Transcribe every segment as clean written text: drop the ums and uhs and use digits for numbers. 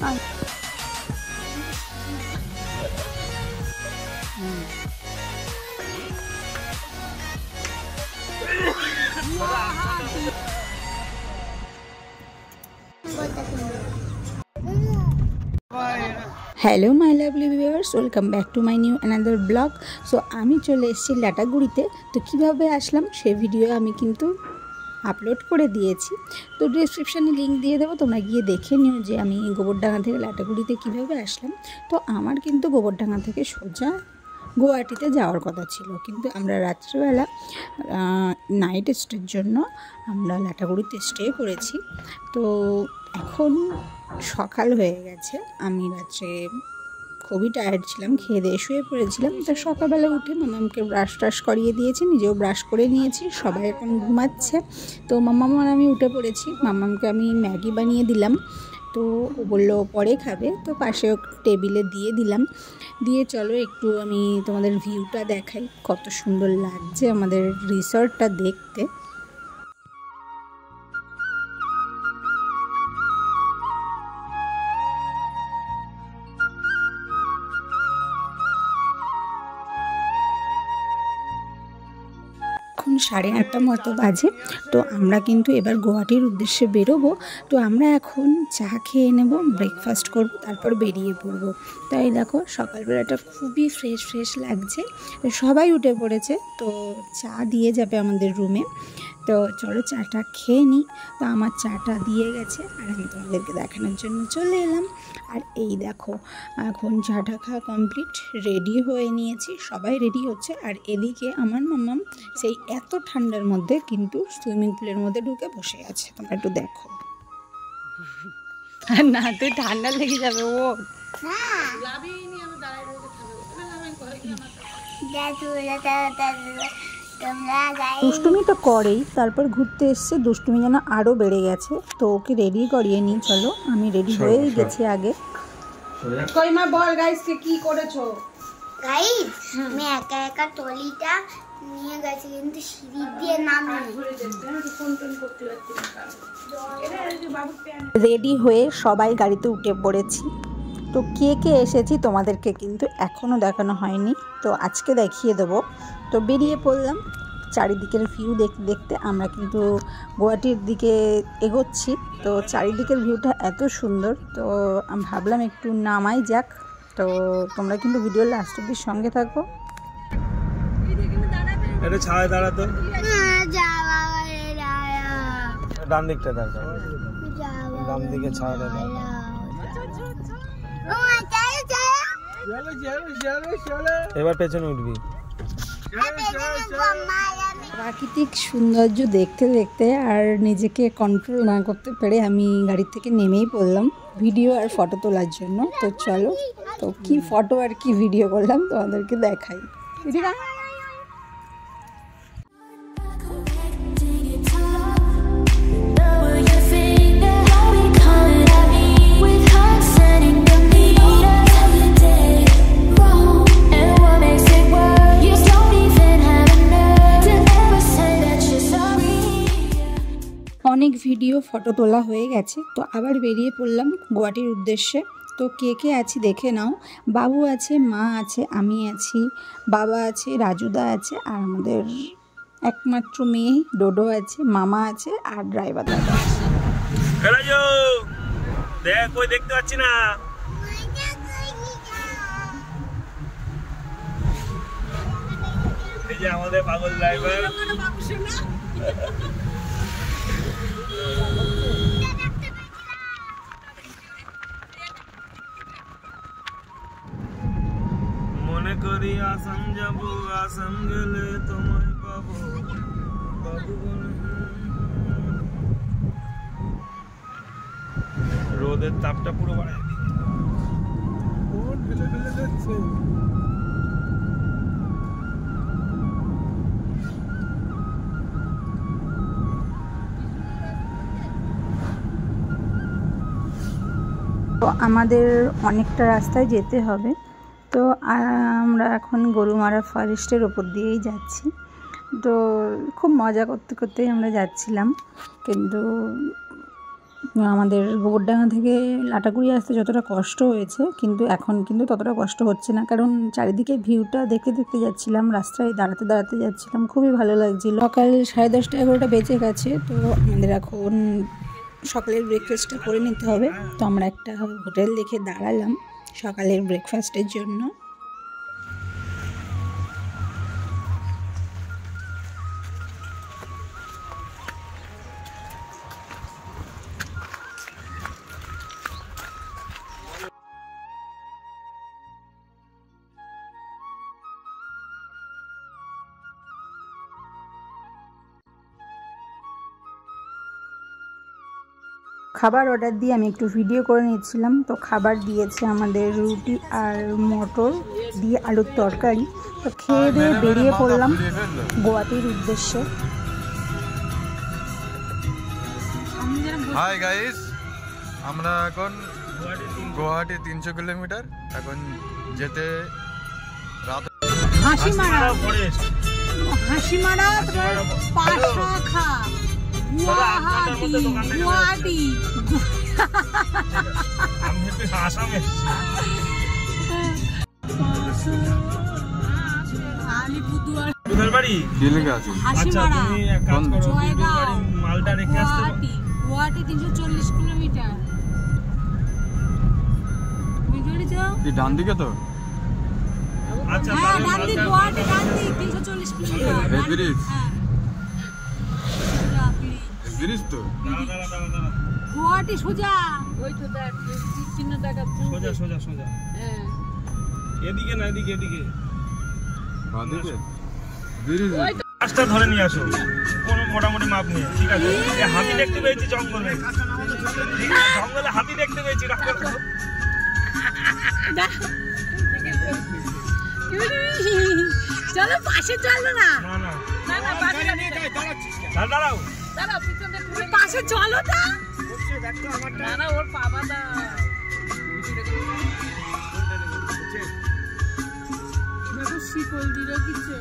Hello माई लाभली viewers, welcome back to my new another blog. So আমি চলে এসেছি লাটাগুড়িতে। তো কীভাবে আসলাম সেই ভিডিও আমি কিন্তু আপলোড করে দিয়েছি, তো ডেসক্রিপশানে লিঙ্ক দিয়ে দেবো, তোমরা গিয়ে দেখে নিও যে আমি গোবরডাঙ্গা থেকে লাটাগুড়িতে কীভাবে আসলাম। তো আমার কিন্তু গোবরডাঙ্গা থেকে সোজা গুয়াহাটিতে যাওয়ার কথা ছিল, কিন্তু আমরা রাত্রিবেলা নাইট স্টের জন্য আমরা লাটাগুড়িতে স্টে করেছি। তো এখন সকাল হয়ে গেছে, আমি রাত্রে খুবই টায়ার্ড ছিলাম, খেয়ে দিয়ে শুয়ে পড়েছিলাম। তো সকালবেলা উঠে মামামকে ব্রাশ ট্রাশ করিয়ে দিয়েছি, নিজেও ব্রাশ করে নিয়েছি, সবাই এখন ঘুমাচ্ছে। তো মামাম আর আমি উঠে পড়েছি। মামামকে আমি ম্যাগি বানিয়ে দিলাম, তো ও বললো পরে খাবে, তো পাশে টেবিলে দিয়ে দিলাম। দিয়ে চলো একটু আমি তোমাদের ভিউটা দেখাই, কত সুন্দর লাগছে আমাদের রিসর্টটা দেখতে। এখন 8:30 মতো বাজে। তো আমরা কিন্তু এবার গুয়াহাটির উদ্দেশ্যে বেরোবো। তো আমরা এখন চা খেয়ে নেব, ব্রেকফাস্ট করব, তারপর বেরিয়ে পড়বো। তাই দেখো সকালবেলাটা খুবই ফ্রেশ লাগছে, সবাই উঠে পড়েছে। তো চা দিয়ে যাবে আমাদের রুমে। তো চলো চাটা খেয়ে নিই। তো আমার চাটা দিয়ে গেছে আর আমি তোমাদেরকে দেখানোর জন্য চলে এলাম। আর এই দেখো এখন চাটা খাওয়া কমপ্লিট, রেডি হয়ে নিয়েছি, সবাই রেডি হচ্ছে। আর এদিকে আমার মামাম সেই এত ঠান্ডার মধ্যে কিন্তু সুইমিং পুলের মধ্যে ঢুকে বসে আছে, তোমরা একটু দেখো। না তুই ঠান্ডা লেগে যাবে ও। দুষ্টুমি তো করেই, তারপর ঘুরতে এসছে, দুষ্টুমি যেন আরও বেড়ে গেছে। তো ওকে রেডি করিয়ে নিই, চলো আমি রেডি হয়েই গেছি আগে। কইমা বল গাইসকে কি করেছো? গাইস আমি একা একা টলিটা নিয়ে গেছি, কিন্তু সিঁড়ি দিয়ে নামিনি। রেডি হয়ে সবাই গাড়িতে উঠে পড়েছি। তো কে কে এসেছি তোমাদেরকে কিন্তু এখনও দেখানো হয়নি, তো আজকে দেখিয়ে দেবো। তো বেরিয়ে পড়লাম চারিদিকের ভিউ দেখতে দেখতে। আমরা কিন্তু গুয়াহাটির দিকে এগোচ্ছি। তো চারিদিকের ভিউটা এত সুন্দর, তো আমি ভাবলাম একটু নামাই যাক। তো তোমরা কিন্তু ভিডিও লাস্ট অবধি সঙ্গে থাকো। এটা ছায় দাঁড়াতো, ডান দিকটা দাঁড়া, ডান দিকে ছায় দাঁড়া। এবার পেছনে উঠবি। প্রাকৃতিক সৌন্দর্য দেখতে দেখতে আর নিজেকে কন্ট্রোল না করতে পেরে আমি গাড়ি থেকে নেমেই পড়লাম ভিডিও আর ফটো তোলার জন্য। তো চলো, তো কি ফটো আর কি ভিডিও করলাম তোমাদেরকে দেখাই। অনেক ভিডিও ফটো তোলা হয়ে গেছে, তো আবার বেরিয়ে পড়লাম গুয়াহাটির উদ্দেশ্যে। তো কে কে আছি দেখে নাও। বাবু আছে, মা আছে, আমি আছি, বাবা আছে, রাজুদা আছে, আর আমাদের একমাত্র মেয়ে ডোডো আছে, মামা আছে, আর ড্রাইভার দাদা আছে। দেখ কই দেখতে পাচ্ছি না। এই যে আমাদের পাগল ড্রাইভার। মনে করি আসাম যাবো, আসাম গেলে তোমায় পাবো, রোদের তাপটা পুরো বাড়ায় দিই। তো আমাদের অনেকটা রাস্তায় যেতে হবে। তো আমরা এখন গরুমারা ফরেস্টের ওপর দিয়েই যাচ্ছি। তো খুব মজা করতে করতেই আমরা যাচ্ছিলাম, কিন্তু আমাদের গোবরডাঙ্গা থেকে লাটাগুড়ি আসতে যতটা কষ্ট হয়েছে কিন্তু এখন কিন্তু ততটা কষ্ট হচ্ছে না, কারণ চারিদিকে ভিউটা দেখতে দেখতে যাচ্ছিলাম, রাস্তায় দাঁড়াতে দাঁড়াতে যাচ্ছিলাম, খুবই ভালো লাগছিল। সকাল 10:30 11টা বেজে গেছে, তো আমাদের এখন সকালের ব্রেকফাস্টটা করে নিতে হবে। তো আমরা একটা হোটেল দেখে দাঁড়ালাম সকালের ব্রেকফাস্টের জন্য। খাবার অর্ডার দিয়ে আমি একটু ভিডিও করে নিচ্ছিলাম। তো খাবার দিয়েছে আমাদের রুটি আর মটর দিয়ে আলুর তরকারি। তো খেয়ে দিয়ে বেরিয়ে পড়লাম গোয়াটির উদ্দেশ্যে। হাই গাইস, আমরা এখন গুয়াহাটি 300 কিলোমিটার এখন যেতে রাত হাসিমারা পাশাখা গুয়াহাটি মালটা রেখে আসতে গুয়াহাটি 340 কিলোমিটার। ডান দিকে তো আচ্ছা গুয়াহাটি ডান দিক 340 কিলোমিটার। তো গুয়াহাটি সোজা ওই তো দেখ চিহ্ন দেখা সোজা সোজা সোজা। হ্যাঁ এদিকে না এদিকে এদিকে বাদিকে রাস্তা ধরে নিয়ে আসো কোন মোটামুটি মাপ নিয়ে। ঠিক আছে, হাতি দেখতে পেয়েছি জঙ্গলে, জঙ্গলে হাতি দেখতে পেয়েছি। চলো পাশে চলো না, না না দাঁড়াও পাশে চলো না, না না ওর বাবা দা দেখো শিকল দিলো কিছু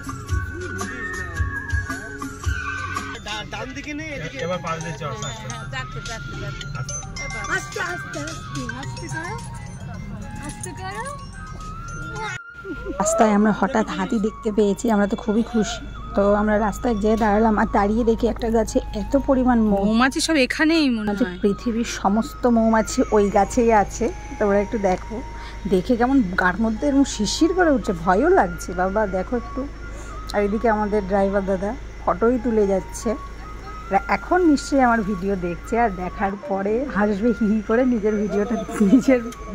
ডান দিকে নেই এদিকে। এবার পাশ দিয়ে চল আস্তে আস্তে আস্তে করো আস্তে করো। রাস্তায় আমরা হঠাৎ হাতি দেখতে পেয়েছি, আমরা তো খুবই খুশি। তো আমরা রাস্তায় যেয়ে দাঁড়ালাম আর দাঁড়িয়ে দেখি একটা গাছে এত পরিমাণ মৌমাছি, সব এখানেই মনে হয় পৃথিবীর সমস্ত মৌমাছি ওই গাছেই আছে। তোমরা একটু দেখো, দেখে কেমন গার মধ্যে এরকম শিরশির করে উঠছে, ভয়ও লাগছে বাবা। দেখো একটু। আর এদিকে আমাদের ড্রাইভার দাদা ফটোই তুলে যাচ্ছে। এখন নিশ্চয়ই আমার ভিডিও দেখছে আর দেখার পরে হাসবে হি হি করে নিজের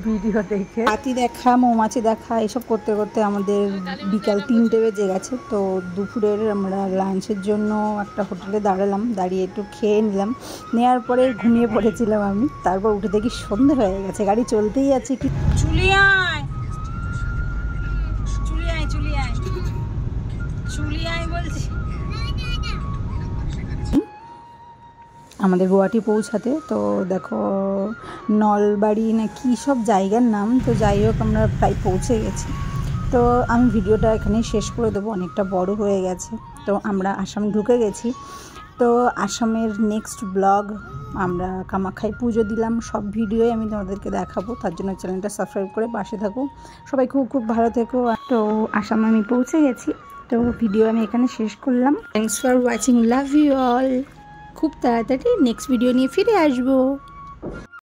ভিডিও দেখে। হাতি দেখা, মৌমাছি দেখা এসব করতে করতে আমাদের বিকাল 3টে বেজে গেছে। তো দুপুরের আমরা লাঞ্চের জন্য একটা হোটেলে দাঁড়ালাম, দাঁড়িয়ে একটু খেয়ে নিলাম। নেওয়ার পরে ঘুমিয়ে পড়েছিলাম আমি। তারপর উঠে দেখি সন্ধে হয়ে গেছে, গাড়ি চলতেই আছে। কি চুলিয়ায় বলছি আমাদের গুয়াহাটি পৌঁছাতে। তো দেখো নলবাড়ি না কি সব জায়গার নাম। তো যাই হোক আমরা প্রায় পৌঁছে গেছি। তো আমি ভিডিওটা এখানেই শেষ করে দেবো, অনেকটা বড় হয়ে গেছে। তো আমরা আসাম ঢুকে গেছি। তো আসামের নেক্সট ব্লগ আমরা কামাখ্যায় পুজো দিলাম, সব ভিডিওই আমি তোমাদেরকে দেখাবো। তার জন্য চ্যানেলটা সাবস্ক্রাইব করে পাশে থাকো। সবাই খুব খুব ভালো থেকো। তো আসাম আমি পৌঁছে গেছি। তো ভিডিও আমি এখানে শেষ করলাম। Thanks for watching, love you all. খুব তাড়াতাড়ি নেক্সট ভিডিও নিয়ে ফিরে আসবো।